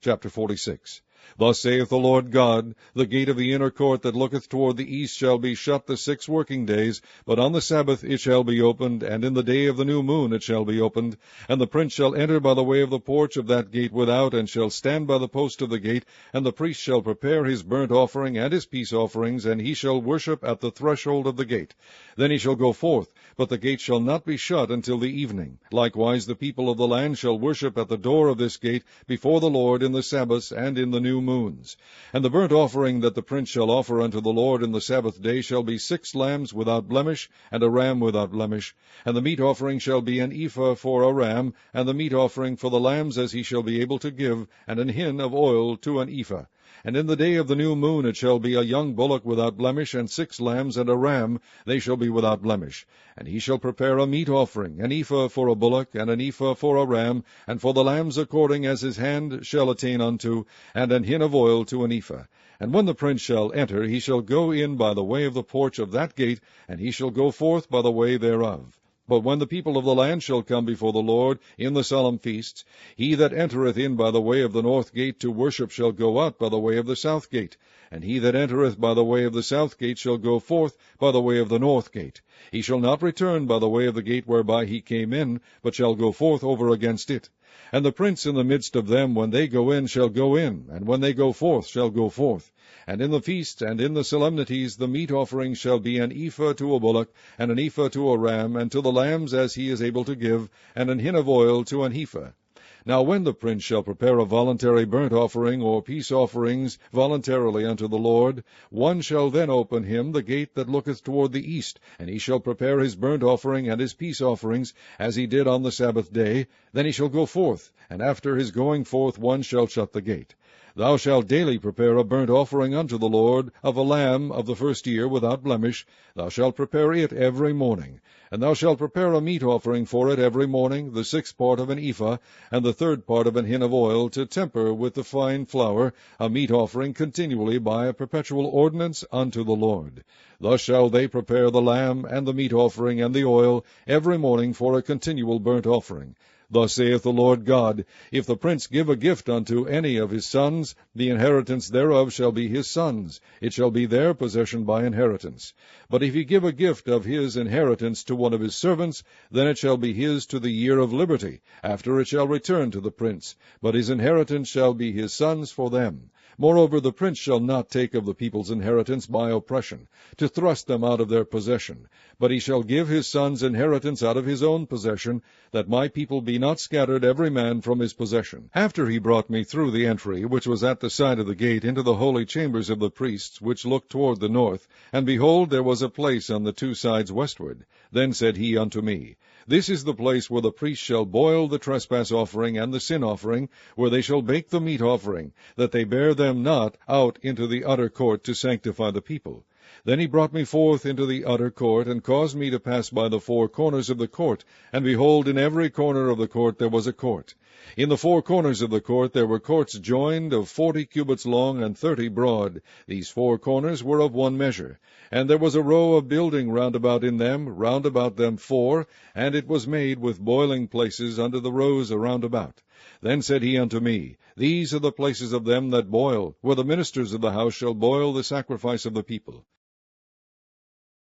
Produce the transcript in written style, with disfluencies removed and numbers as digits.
Chapter 46. Thus saith the Lord God, The gate of the inner court that looketh toward the east shall be shut the 6 working days, but on the Sabbath it shall be opened, and in the day of the new moon it shall be opened. And the prince shall enter by the way of the porch of that gate without, and shall stand by the post of the gate, and the priest shall prepare his burnt offering and his peace offerings, and he shall worship at the threshold of the gate. Then he shall go forth, but the gate shall not be shut until the evening. Likewise the people of the land shall worship at the door of this gate before the Lord in the Sabbaths and in the new moons. And the burnt offering that the prince shall offer unto the Lord in the Sabbath day shall be 6 lambs without blemish, and a ram without blemish. And the meat offering shall be an ephah for a ram, and the meat offering for the lambs as he shall be able to give, and an hin of oil to an ephah. And in the day of the new moon it shall be a young bullock without blemish, and 6 lambs, and a ram, they shall be without blemish. And he shall prepare a meat offering, an ephah for a bullock, and an ephah for a ram, and for the lambs according as his hand shall attain unto, and an hin of oil to an ephah. And when the prince shall enter, he shall go in by the way of the porch of that gate, and he shall go forth by the way thereof. But when the people of the land shall come before the Lord in the solemn feasts, he that entereth in by the way of the north gate to worship shall go out by the way of the south gate, and he that entereth by the way of the south gate shall go forth by the way of the north gate. He shall not return by the way of the gate whereby he came in, but shall go forth over against it. And the prince in the midst of them, when they go in, shall go in, and when they go forth, shall go forth. And in the feast and in the solemnities the meat offering shall be an ephah to a bullock, and an ephah to a ram, and to the lambs as he is able to give, and an hin of oil to an ephah. Now when the prince shall prepare a voluntary burnt offering or peace offerings voluntarily unto the Lord, one shall then open him the gate that looketh toward the east, and he shall prepare his burnt offering and his peace offerings, as he did on the Sabbath day. Then he shall go forth, and after his going forth one shall shut the gate. Thou shalt daily prepare a burnt offering unto the Lord of a lamb of the first year without blemish. Thou shalt prepare it every morning. And thou shalt prepare a meat offering for it every morning, the 6th part of an ephah, and the 3rd part of an hin of oil, to temper with the fine flour, a meat offering continually by a perpetual ordinance unto the Lord. Thus shall they prepare the lamb, and the meat offering, and the oil, every morning for a continual burnt offering. Thus saith the Lord God, If the prince give a gift unto any of his sons, the inheritance thereof shall be his sons. It shall be their possession by inheritance. But if he give a gift of his inheritance to one of his servants, then it shall be his to the year of liberty. After it shall return to the prince. But his inheritance shall be his sons for them. Moreover, the prince shall not take of the people's inheritance by oppression, to thrust them out of their possession. But he shall give his sons inheritance out of his own possession, that my people be not scattered every man from his possession. After he brought me through the entry, which was at the side of the gate, into the holy chambers of the priests, which looked toward the north, and behold, there was a place on the 2 sides westward. Then said he unto me, This is the place where the priests shall boil the trespass offering and the sin offering, where they shall bake the meat offering, that they bear them not out into the utter court to sanctify the people. Then he brought me forth into the utter court, and caused me to pass by the 4 corners of the court. And behold, in every corner of the court there was a court. In the 4 corners of the court there were courts joined, of 40 cubits long and 30 broad. These 4 corners were of one measure. And there was a row of building round about in them, round about them 4, and it was made with boiling places under the rows around about. Then said he unto me, These are the places of them that boil, where the ministers of the house shall boil the sacrifice of the people.